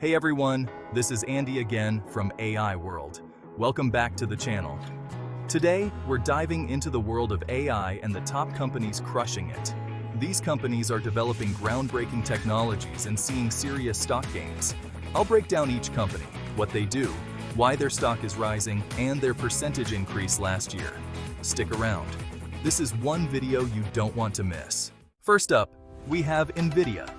Hey everyone, this is Andy again from AI World. Welcome back to the channel. Today, we're diving into the world of AI and the top companies crushing it. These companies are developing groundbreaking technologies and seeing serious stock gains. I'll break down each company, what they do, why their stock is rising, and their percentage increase last year. Stick around. This is one video you don't want to miss. First up, we have NVIDIA.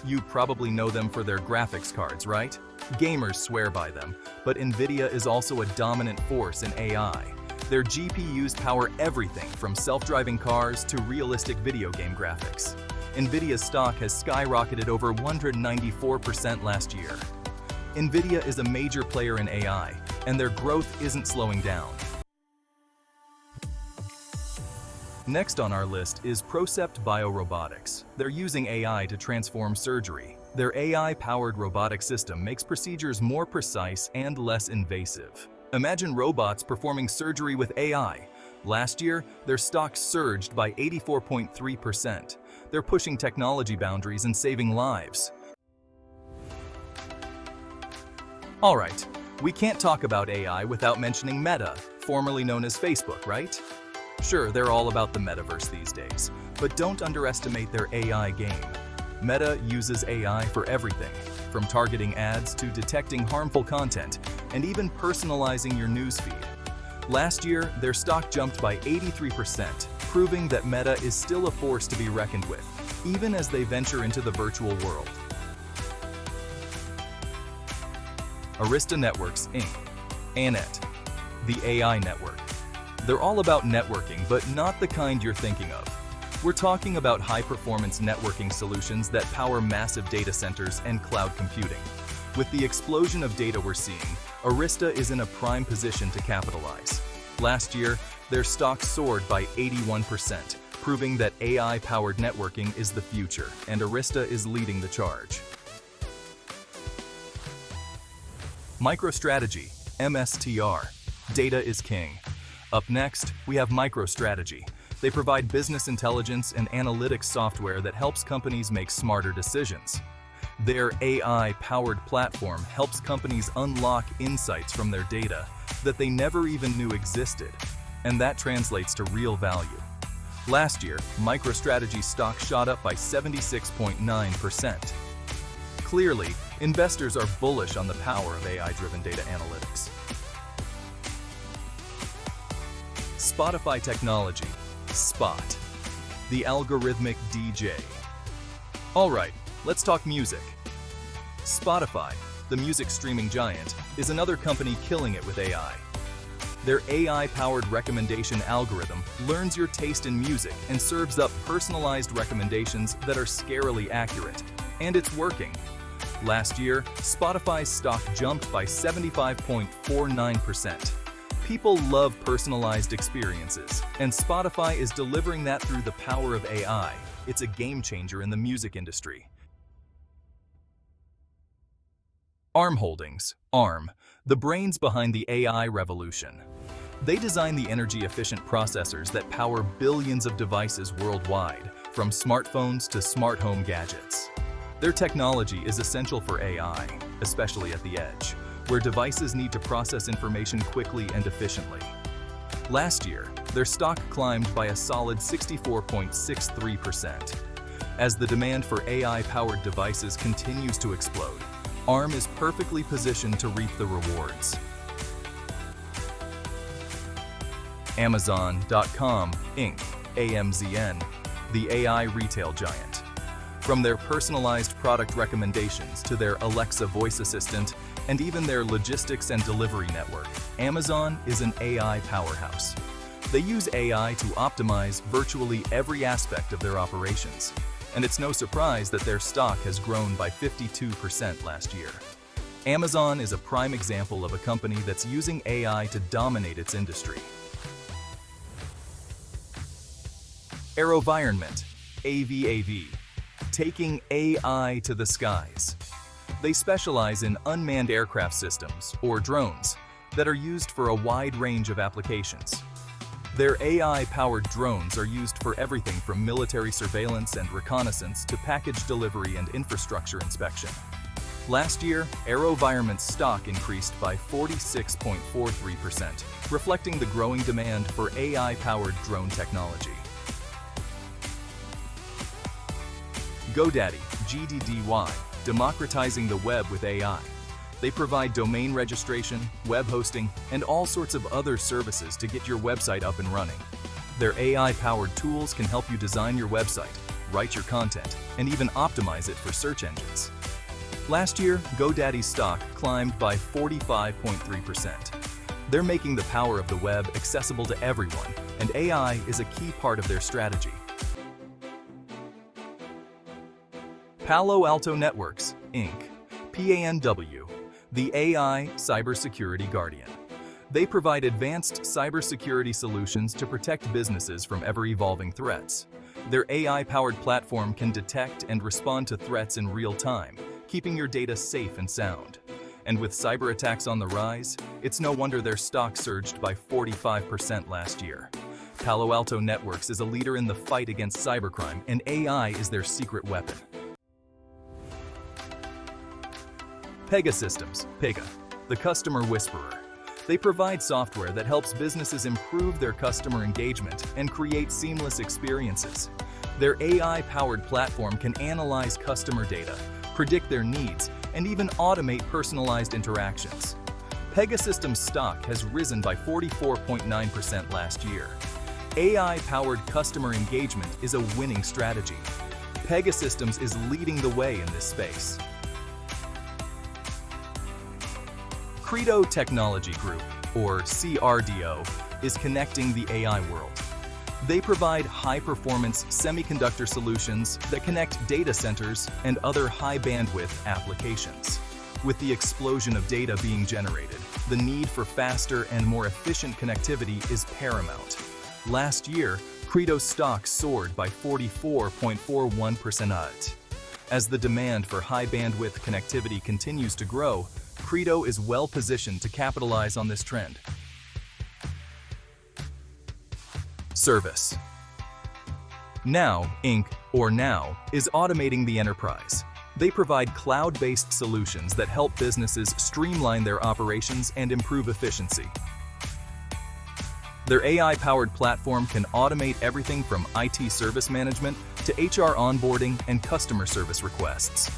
You probably know them for their graphics cards, right? Gamers swear by them, but NVIDIA is also a dominant force in AI. Their GPUs power everything from self-driving cars to realistic video game graphics. NVIDIA's stock has skyrocketed over 194% last year. NVIDIA is a major player in AI, and their growth isn't slowing down. Next on our list is Procept Biorobotics. They're using AI to transform surgery. Their AI-powered robotic system makes procedures more precise and less invasive. Imagine robots performing surgery with AI. Last year, their stock surged by 84.3%. They're pushing technology boundaries and saving lives. All right, we can't talk about AI without mentioning Meta, formerly known as Facebook, right? Sure, they're all about the Metaverse these days, but don't underestimate their AI game. Meta uses AI for everything, from targeting ads to detecting harmful content, and even personalizing your newsfeed. Last year, their stock jumped by 83%, proving that Meta is still a force to be reckoned with, even as they venture into the virtual world. Arista Networks, Inc. ANET, the AI network. They're all about networking, but not the kind you're thinking of. We're talking about high-performance networking solutions that power massive data centers and cloud computing. With the explosion of data we're seeing, Arista is in a prime position to capitalize. Last year, their stock soared by 81%, proving that AI-powered networking is the future, and Arista is leading the charge. MicroStrategy, MSTR. Data is king. Up next, we have MicroStrategy. They provide business intelligence and analytics software that helps companies make smarter decisions. Their AI-powered platform helps companies unlock insights from their data that they never even knew existed, and that translates to real value. Last year, MicroStrategy stock shot up by 76.9%. Clearly, investors are bullish on the power of AI-driven data analytics. Spotify Technology, Spot, the Algorithmic DJ. All right, let's talk music. Spotify, the music streaming giant, is another company killing it with AI. Their AI-powered recommendation algorithm learns your taste in music and serves up personalized recommendations that are scarily accurate. And it's working. Last year, Spotify's stock jumped by 75.49%. People love personalized experiences, and Spotify is delivering that through the power of AI. It's a game changer in the music industry. ARM Holdings, ARM, the brains behind the AI revolution. They design the energy-efficient processors that power billions of devices worldwide, from smartphones to smart home gadgets. Their technology is essential for AI, especially at the edge, where devices need to process information quickly and efficiently. Last year, their stock climbed by a solid 64.63%. As the demand for AI-powered devices continues to explode, ARM is perfectly positioned to reap the rewards. Amazon.com, Inc., AMZN, the AI retail giant. From their personalized product recommendations to their Alexa voice assistant, and even their logistics and delivery network, Amazon is an AI powerhouse. They use AI to optimize virtually every aspect of their operations, and it's no surprise that their stock has grown by 52% last year. Amazon is a prime example of a company that's using AI to dominate its industry. Aerovironment, AVAV, taking AI to the skies. They specialize in unmanned aircraft systems, or drones, that are used for a wide range of applications. Their AI-powered drones are used for everything from military surveillance and reconnaissance to package delivery and infrastructure inspection. Last year, Aerovironment's stock increased by 46.43%, reflecting the growing demand for AI-powered drone technology. GoDaddy, GDDY, Democratizing the Web with AI. They provide domain registration, web hosting, and all sorts of other services to get your website up and running. Their AI-powered tools can help you design your website, write your content, and even optimize it for search engines. Last year, GoDaddy's stock climbed by 45.3%. They're making the power of the web accessible to everyone, and AI is a key part of their strategy. Alto Networks, Inc., PANW, the AI Cybersecurity Guardian. They provide advanced cybersecurity solutions to protect businesses from ever-evolving threats. Their AI-powered platform can detect and respond to threats in real time, keeping your data safe and sound. And with cyber attacks on the rise, it's no wonder their stock surged by 45% last year. Alto Networks is a leader in the fight against cybercrime, and AI is their secret weapon. Pegasystems, Pega, the customer whisperer. They provide software that helps businesses improve their customer engagement and create seamless experiences. Their AI-powered platform can analyze customer data, predict their needs, and even automate personalized interactions. Pegasystems stock has risen by 44.9% last year. AI-powered customer engagement is a winning strategy. Pegasystems is leading the way in this space. Credo Technology Group, or CRDO, is connecting the AI world. They provide high-performance semiconductor solutions that connect data centers and other high-bandwidth applications. With the explosion of data being generated, the need for faster and more efficient connectivity is paramount. Last year, Credo's stock soared by 44.41%. As the demand for high-bandwidth connectivity continues to grow, Credo is well-positioned to capitalize on this trend. ServiceNow, Inc., or Now, is automating the enterprise. They provide cloud-based solutions that help businesses streamline their operations and improve efficiency. Their AI-powered platform can automate everything from IT service management to HR onboarding and customer service requests.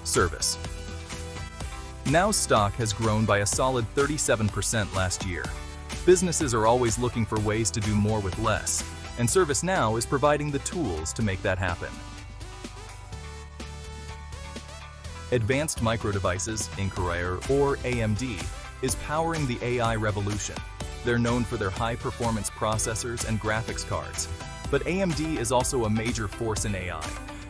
ServiceNow's stock has grown by a solid 37% last year. Businesses are always looking for ways to do more with less, and ServiceNow is providing the tools to make that happen. Advanced Micro Devices, Inc., or AMD, is powering the AI revolution. They're known for their high-performance processors and graphics cards, but AMD is also a major force in AI.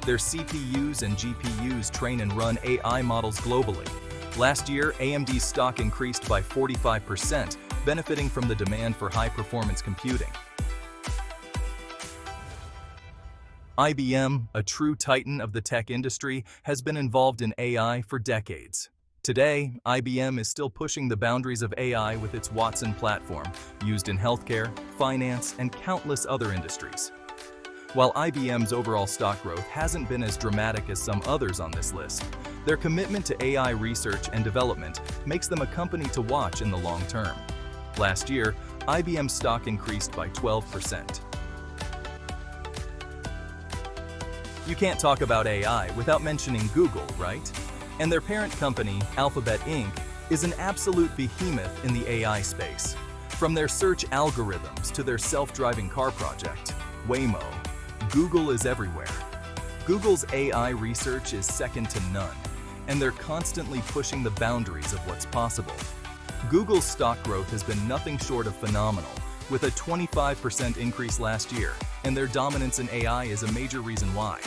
Their CPUs and GPUs train and run AI models globally. Last year, AMD's stock increased by 45%, benefiting from the demand for high-performance computing. IBM, a true titan of the tech industry, has been involved in AI for decades. Today, IBM is still pushing the boundaries of AI with its Watson platform, used in healthcare, finance, and countless other industries. While IBM's overall stock growth hasn't been as dramatic as some others on this list, their commitment to AI research and development makes them a company to watch in the long term. Last year, IBM's stock increased by 12%. You can't talk about AI without mentioning Google, right? And their parent company, Alphabet Inc., is an absolute behemoth in the AI space. From their search algorithms to their self-driving car project, Waymo, Google is everywhere. Google's AI research is second to none, and they're constantly pushing the boundaries of what's possible. Google's stock growth has been nothing short of phenomenal, with a 25% increase last year, and their dominance in AI is a major reason why.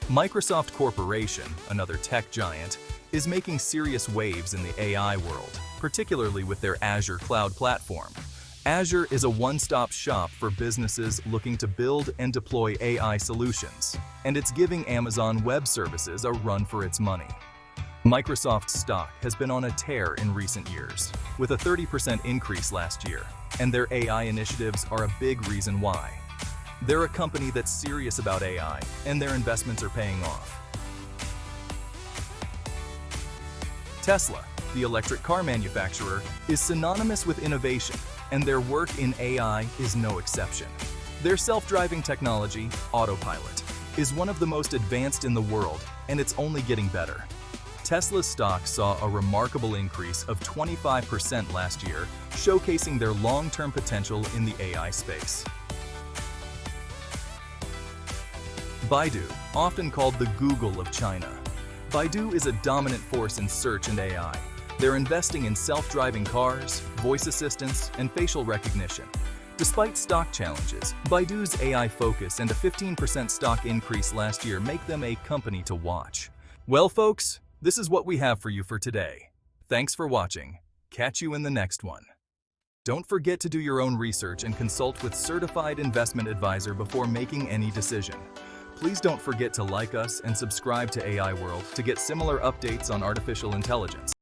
Microsoft Corporation, another tech giant, is making serious waves in the AI world, particularly with their Azure cloud platform. Azure is a one-stop shop for businesses looking to build and deploy AI solutions, and it's giving Amazon Web Services a run for its money. Microsoft's stock has been on a tear in recent years, with a 30% increase last year, and their AI initiatives are a big reason why. They're a company that's serious about AI, and their investments are paying off. Tesla, the electric car manufacturer, is synonymous with innovation, and their work in AI is no exception. Their self-driving technology, Autopilot, is one of the most advanced in the world, and it's only getting better. Tesla's stock saw a remarkable increase of 25% last year, showcasing their long-term potential in the AI space. Baidu, often called the Google of China. Baidu is a dominant force in search and AI. They're investing in self-driving cars, voice assistants, and facial recognition. Despite stock challenges, Baidu's AI focus and a 15% stock increase last year make them a company to watch. Well, folks, this is what we have for you for today. Thanks for watching. Catch you in the next one. Don't forget to do your own research and consult with certified investment advisor before making any decision. Please don't forget to like us and subscribe to AI World to get similar updates on artificial intelligence.